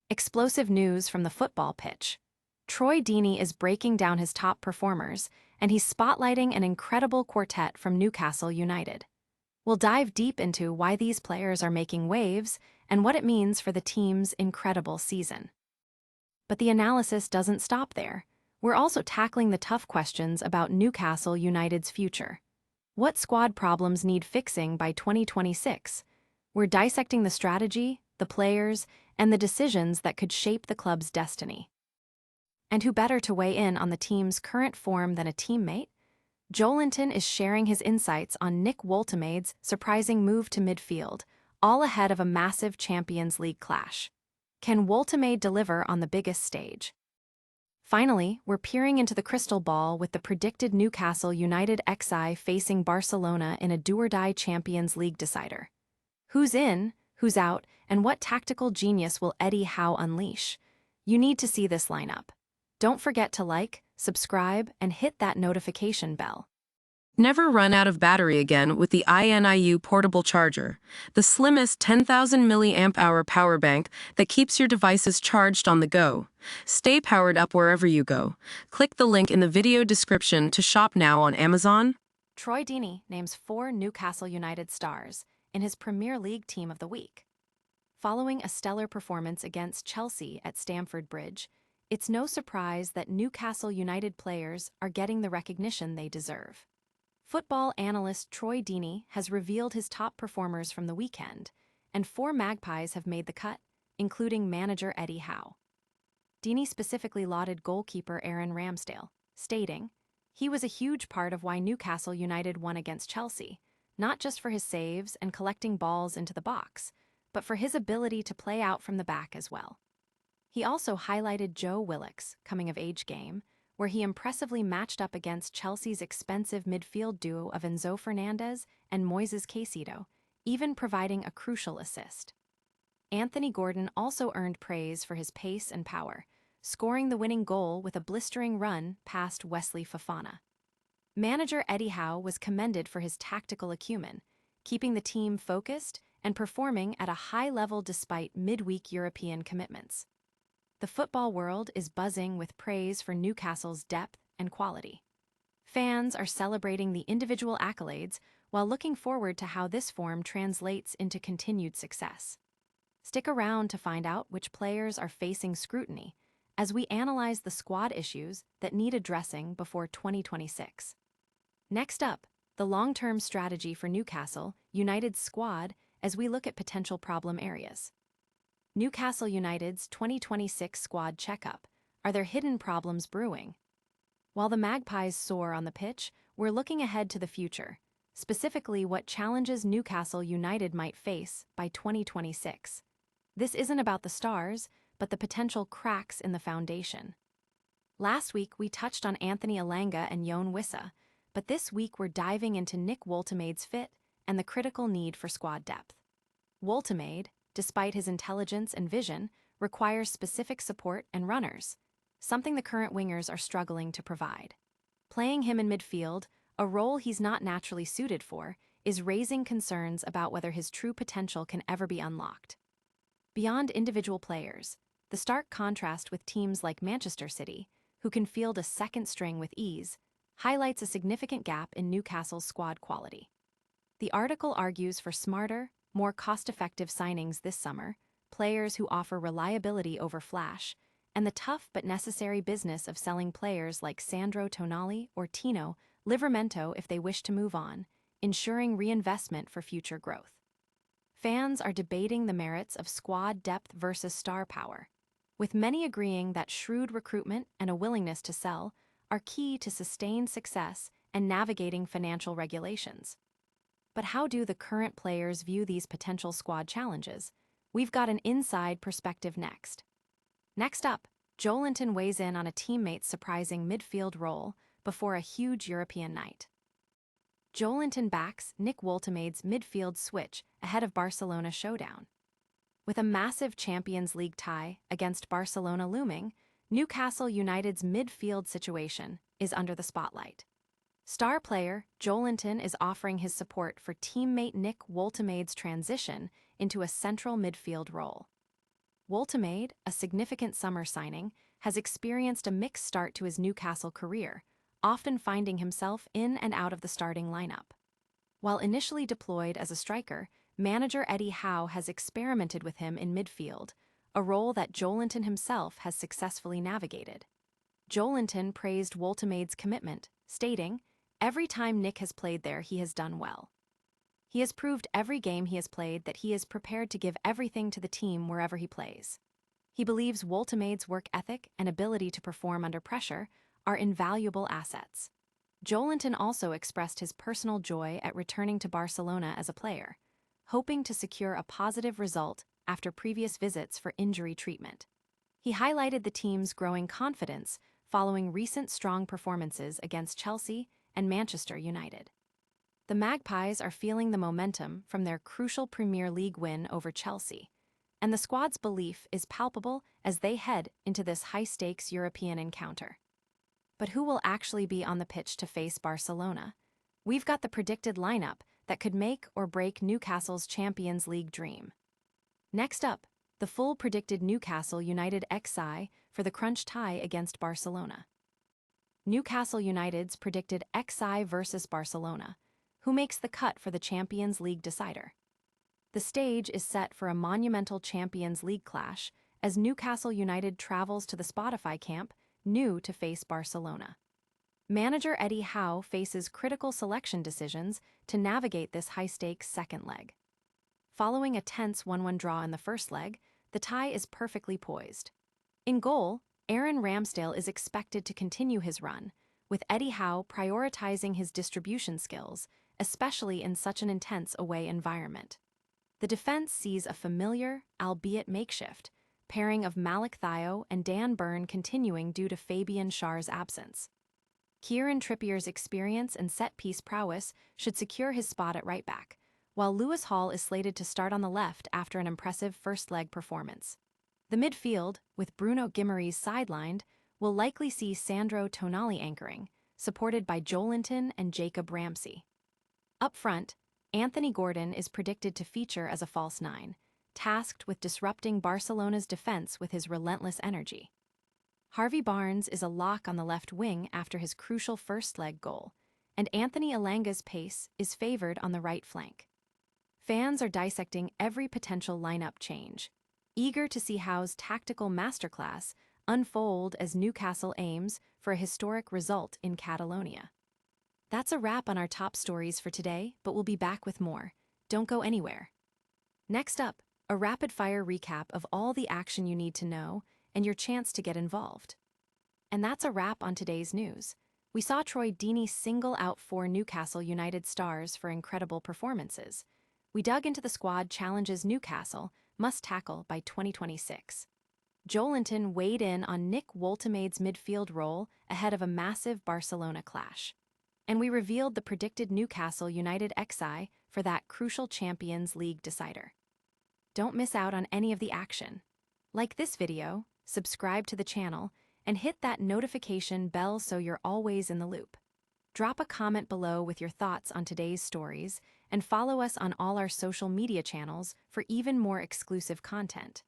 Explosive news from the football pitch. Troy Deeney is breaking down his top performers, and he's spotlighting an incredible quartet from Newcastle United. We'll dive deep into why these players are making waves and what it means for the team's incredible season. But the analysis doesn't stop there. We're also tackling the tough questions about Newcastle United's future. What squad problems need fixing by 2026? We're dissecting the strategy, the players, and the decisions that could shape the club's destiny. And who better to weigh in on the team's current form than a teammate? Joelinton is sharing his insights on Nick Woltemade's surprising move to midfield, all ahead of a massive Champions League clash. Can Woltemade deliver on the biggest stage? Finally, we're peering into the crystal ball with the predicted Newcastle United XI facing Barcelona in a do-or-die Champions League decider. Who's in, who's out, and what tactical genius will Eddie Howe unleash? You need to see this lineup. Don't forget to like, subscribe, and hit that notification bell. Never run out of battery again with the INIU portable charger, the slimmest 10,000 mAh power bank that keeps your devices charged on the go. Stay powered up wherever you go. Click the link in the video description to shop now on Amazon. Troy Deeney names 4 Newcastle United stars in his Premier League Team of the Week. Following a stellar performance against Chelsea at Stamford Bridge, it's no surprise that Newcastle United players are getting the recognition they deserve. Football analyst Troy Deeney has revealed his top performers from the weekend, and 4 Magpies have made the cut, including manager Eddie Howe. Deeney specifically lauded goalkeeper Aaron Ramsdale, stating, "He was a huge part of why Newcastle United won against Chelsea, not just for his saves and collecting balls into the box, but for his ability to play out from the back as well." He also highlighted Joe Willock's coming-of-age game, where he impressively matched up against Chelsea's expensive midfield duo of Enzo Fernandez and Moises Caicedo, even providing a crucial assist. Anthony Gordon also earned praise for his pace and power, scoring the winning goal with a blistering run past Wesley Fofana. Manager Eddie Howe was commended for his tactical acumen, keeping the team focused and performing at a high level despite midweek European commitments. The football world is buzzing with praise for Newcastle's depth and quality. Fans are celebrating the individual accolades while looking forward to how this form translates into continued success. Stick around to find out which players are facing scrutiny as we analyze the squad issues that need addressing before 2026. Next up, the long-term strategy for Newcastle United's squad as we look at potential problem areas. Newcastle United's 2026 squad checkup. Are there hidden problems brewing? While the Magpies soar on the pitch, we're looking ahead to the future, specifically what challenges Newcastle United might face by 2026. This isn't about the stars, but the potential cracks in the foundation. Last week, we touched on Anthony Elanga and Yoane Wissa, but this week we're diving into Nick Woltemade's fit and the critical need for squad depth. Woltemade, despite his intelligence and vision, requires specific support and runners, something the current wingers are struggling to provide. Playing him in midfield, a role he's not naturally suited for, is raising concerns about whether his true potential can ever be unlocked. Beyond individual players, the stark contrast with teams like Manchester City, who can field a second string with ease, highlights a significant gap in Newcastle's squad quality. The article argues for smarter, more cost-effective signings this summer, players who offer reliability over flash, and the tough but necessary business of selling players like Sandro Tonali or Tino Livramento if they wish to move on, ensuring reinvestment for future growth. Fans are debating the merits of squad depth versus star power, with many agreeing that shrewd recruitment and a willingness to sell are key to sustained success and navigating financial regulations. But how do the current players view these potential squad challenges? We've got an inside perspective next. Next up, Joelinton weighs in on a teammate's surprising midfield role before a huge European night. Joelinton backs Nick Woltemade's midfield switch ahead of Barcelona Showdown. With a massive Champions League tie against Barcelona looming, Newcastle United's midfield situation is under the spotlight. Star player Joelinton is offering his support for teammate Nick Woltemade's transition into a central midfield role. Woltemade, a significant summer signing, has experienced a mixed start to his Newcastle career, often finding himself in and out of the starting lineup. While initially deployed as a striker, manager Eddie Howe has experimented with him in midfield, a role that Joelinton himself has successfully navigated. Joelinton praised Woltemade's commitment, stating, "Every time Nick has played there, he has done well. He has proved every game he has played that he is prepared to give everything to the team wherever he plays." He believes Woltemade's work ethic and ability to perform under pressure are invaluable assets. Joelinton also expressed his personal joy at returning to Barcelona as a player, hoping to secure a positive result after previous visits for injury treatment. He highlighted the team's growing confidence following recent strong performances against Chelsea and Manchester United. The Magpies are feeling the momentum from their crucial Premier League win over Chelsea, and the squad's belief is palpable as they head into this high-stakes European encounter. But who will actually be on the pitch to face Barcelona? We've got the predicted lineup that could make or break Newcastle's Champions League dream. Next up, the full predicted Newcastle United XI for the crunch tie against Barcelona. Newcastle United's predicted XI versus Barcelona, who makes the cut for the Champions League decider. The stage is set for a monumental Champions League clash as Newcastle United travels to the Spotify camp new to face Barcelona. Manager Eddie Howe faces critical selection decisions to navigate this high-stakes second leg. Following a tense 1-1 draw in the first leg, the tie is perfectly poised. In goal, Aaron Ramsdale is expected to continue his run, with Eddie Howe prioritizing his distribution skills, especially in such an intense away environment. The defense sees a familiar, albeit makeshift, pairing of Malik Thiaw and Dan Burn continuing due to Fabian Schär's absence. Kieran Trippier's experience and set-piece prowess should secure his spot at right back, while Lewis Hall is slated to start on the left after an impressive first-leg performance. The midfield, with Bruno Guimaraes sidelined, will likely see Sandro Tonali anchoring, supported by Joelinton and Jacob Ramsey. Up front, Anthony Gordon is predicted to feature as a false nine, tasked with disrupting Barcelona's defense with his relentless energy. Harvey Barnes is a lock on the left wing after his crucial first-leg goal, and Anthony Elanga's pace is favored on the right flank. Fans are dissecting every potential lineup change, eager to see Howe's tactical masterclass unfold as Newcastle aims for a historic result in Catalonia. That's a wrap on our top stories for today, but we'll be back with more. Don't go anywhere. Next up, a rapid-fire recap of all the action you need to know and your chance to get involved. And that's a wrap on today's news. We saw Troy Deeney single out 4 Newcastle United stars for incredible performances. We dug into the squad challenges Newcastle must tackle by 2026. Joelinton weighed in on Nick Woltemade's midfield role ahead of a massive Barcelona clash. And we revealed the predicted Newcastle United XI for that crucial Champions League decider. Don't miss out on any of the action. Like this video, subscribe to the channel, and hit that notification bell so you're always in the loop. Drop a comment below with your thoughts on today's stories, and follow us on all our social media channels for even more exclusive content.